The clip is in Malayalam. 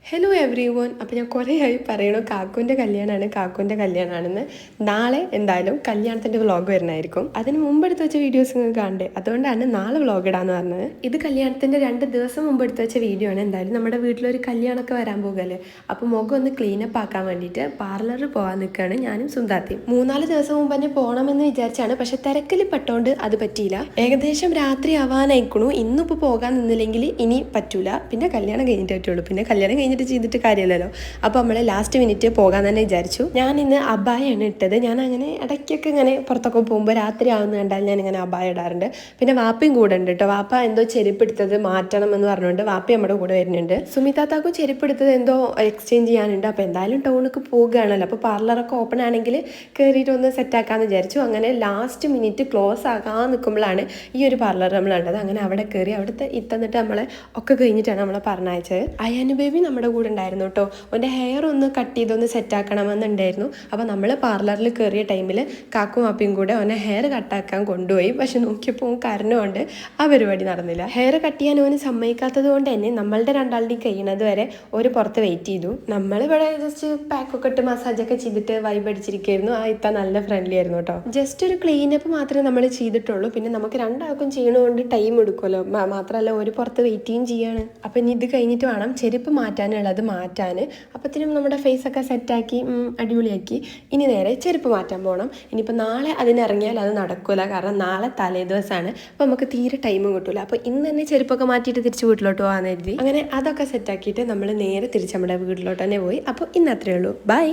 Hello every one. അപ്പോൾ ഞാൻ കുറേ ആയി പറയണു കാക്കുവിൻ്റെ കല്യാണമാണെന്ന്. നാളെ എന്തായാലും കല്യാണത്തിൻ്റെ വ്ളോഗ് വരുന്നതായിരിക്കും. അതിന് മുമ്പ് എടുത്ത് വെച്ച വീഡിയോസ് നിങ്ങൾക്ക് കാണണ്ടേ, അതുകൊണ്ടാണ് നാളെ വ്ളോഗ് ഇടാന്ന് പറഞ്ഞത്. ഇത് കല്യാണത്തിൻ്റെ 2 ദിവസം മുമ്പ് എടുത്ത് വെച്ച വീഡിയോ ആണ്. എന്തായാലും നമ്മുടെ വീട്ടിലൊരു കല്യാണമൊക്കെ വരാൻ പോകുകയല്ലേ, അപ്പോൾ മുഖം ഒന്ന് ക്ലീനപ്പ് ആക്കാൻ വേണ്ടിയിട്ട് പാർലറിൽ പോകാൻ നിൽക്കുകയാണ് ഞാനും സുന്ദാത്തിയും. 3-4 ദിവസം മുമ്പ് തന്നെ പോകണമെന്ന് വിചാരിച്ചാണ്, പക്ഷെ തിരക്കിൽ പെട്ടോണ്ട് അത് പറ്റിയില്ല. ഏകദേശം രാത്രി ആവാനായിക്കണു. ഇന്നിപ്പോൾ പോകാൻ നിന്നില്ലെങ്കിൽ ഇനി പറ്റൂല. പിന്നെ കല്യാണം കഴിഞ്ഞിട്ട് പറ്റുള്ളൂ. പിന്നെ കല്യാണം ചെയ്തിട്ട് കാര്യമില്ലല്ലോ. അപ്പോൾ നമ്മൾ ലാസ്റ്റ് മിനിറ്റ് പോകാൻ തന്നെ വിചാരിച്ചു. ഞാൻ ഇന്ന് അബായാണ് ഇട്ടത്. ഞാൻ അങ്ങനെ ഇടയ്ക്കൊക്കെ ഇങ്ങനെ പുറത്തൊക്കെ പോകുമ്പോൾ രാത്രി ആവുന്ന കണ്ടാൽ ഞാൻ ഇങ്ങനെ അബായ ഇടാറുണ്ട്. പിന്നെ വാപ്പയും കൂടെ ഉണ്ട് കേട്ടോ. വാപ്പ എന്തോ ചെരുപ്പ് എടുത്തത് മാറ്റണം എന്ന് പറഞ്ഞുകൊണ്ട് വാപ്പ നമ്മുടെ കൂടെ വരുന്നുണ്ട്. സുമിതാത്താക്കും ചെരുപ്പ് എടുത്തത് എന്തോ എക്സ്ചേഞ്ച് ചെയ്യാനുണ്ട്. അപ്പോൾ എന്തായാലും ടൗണിലേക്ക് പോകുകയാണല്ലോ, അപ്പോൾ പാർലറൊക്കെ ഓപ്പൺ ആണെങ്കിൽ കയറിയിട്ട് ഒന്ന് സെറ്റാക്കാമെന്ന് വിചാരിച്ചു. അങ്ങനെ ലാസ്റ്റ് മിനിറ്റ് ക്ലോസ് ആകാൻ നിൽക്കുമ്പോഴാണ് ഈ ഒരു പാർലർ നമ്മൾ കണ്ടത്. അങ്ങനെ അവിടെ കയറി അവിടുത്തെ ഇത്തന്നിട്ട് നമ്മളെ ഒക്കെ കഴിഞ്ഞിട്ടാണ് നമ്മളെ പറഞ്ഞയച്ചത്. അയാനു ബേബി നമ്മുടെ കൂടെ ഉണ്ടായിരുന്നു കേട്ടോ. അവൻ്റെ ഹെയർ ഒന്ന് കട്ട് ചെയ്തൊന്ന് സെറ്റാക്കണമെന്നുണ്ടായിരുന്നു. അപ്പോൾ നമ്മൾ പാർലറിൽ കയറിയ ടൈമിൽ കാക്കും വാപ്പയും കൂടെ അവനെ ഹെയർ കട്ടാക്കാൻ കൊണ്ടുപോയി. പക്ഷെ നോക്കിയപ്പോൾ കരഞ്ഞുകൊണ്ട് ആ പരിപാടി നടന്നില്ല. ഹെയർ കട്ട് ചെയ്യാൻ അവന് സമ്മതിക്കാത്തത് കൊണ്ട് തന്നെ നമ്മളുടെ രണ്ടാളുടെയും കഴിയുന്നത് വരെ ഒരു പുറത്ത് വെയിറ്റ് ചെയ്തു. നമ്മളിവിടെ ജസ്റ്റ് പാക്കൊക്കെ ഇട്ട് മസാജൊക്കെ ചെയ്തിട്ട് വൈബ് അടിച്ചിരിക്കുകയായിരുന്നു. ആ ഇത്ത നല്ല ഫ്രണ്ട്ലി ആയിരുന്നു കേട്ടോ. ജസ്റ്റ് ഒരു ക്ലീനപ്പ് മാത്രമേ നമ്മൾ ചെയ്തിട്ടുള്ളൂ. പിന്നെ നമുക്ക് രണ്ടാൾക്കും ചെയ്യണതുകൊണ്ട് ടൈം എടുക്കുമല്ലോ. മാത്രമല്ല ഒരു പുറത്ത് വെയിറ്റിംഗ് ചെയ്യാണ്. അപ്പം ഇനി ഇത് കഴിഞ്ഞിട്ട് വേണം ചെരുപ്പ് മാറ്റാനുള്ളത് മാറ്റാൻ. അപ്പത്തിനും നമ്മുടെ ഫേസൊക്കെ സെറ്റാക്കി അടിപൊളിയാക്കി ഇനി നേരെ ചെരുപ്പ് മാറ്റാൻ പോകണം. ഇനിയിപ്പോൾ നാളെ അതിനിറങ്ങിയാൽ അത് നടക്കില്ല, കാരണം നാളെ തലേ ദിവസമാണ്. അപ്പോൾ നമുക്ക് തീരെ ടൈമും കിട്ടില്ല. അപ്പോൾ ഇന്ന് തന്നെ ചെരുപ്പൊക്കെ മാറ്റിയിട്ട് തിരിച്ച് വീട്ടിലോട്ട് പോകാമെന്ന് കരുതി. അങ്ങനെ അതൊക്കെ സെറ്റാക്കിയിട്ട് നമ്മൾ നേരെ തിരിച്ച് നമ്മുടെ വീട്ടിലോട്ട് തന്നെ പോയി. അപ്പോൾ ഇന്ന് അത്രയേ ഉള്ളൂ. ബൈ.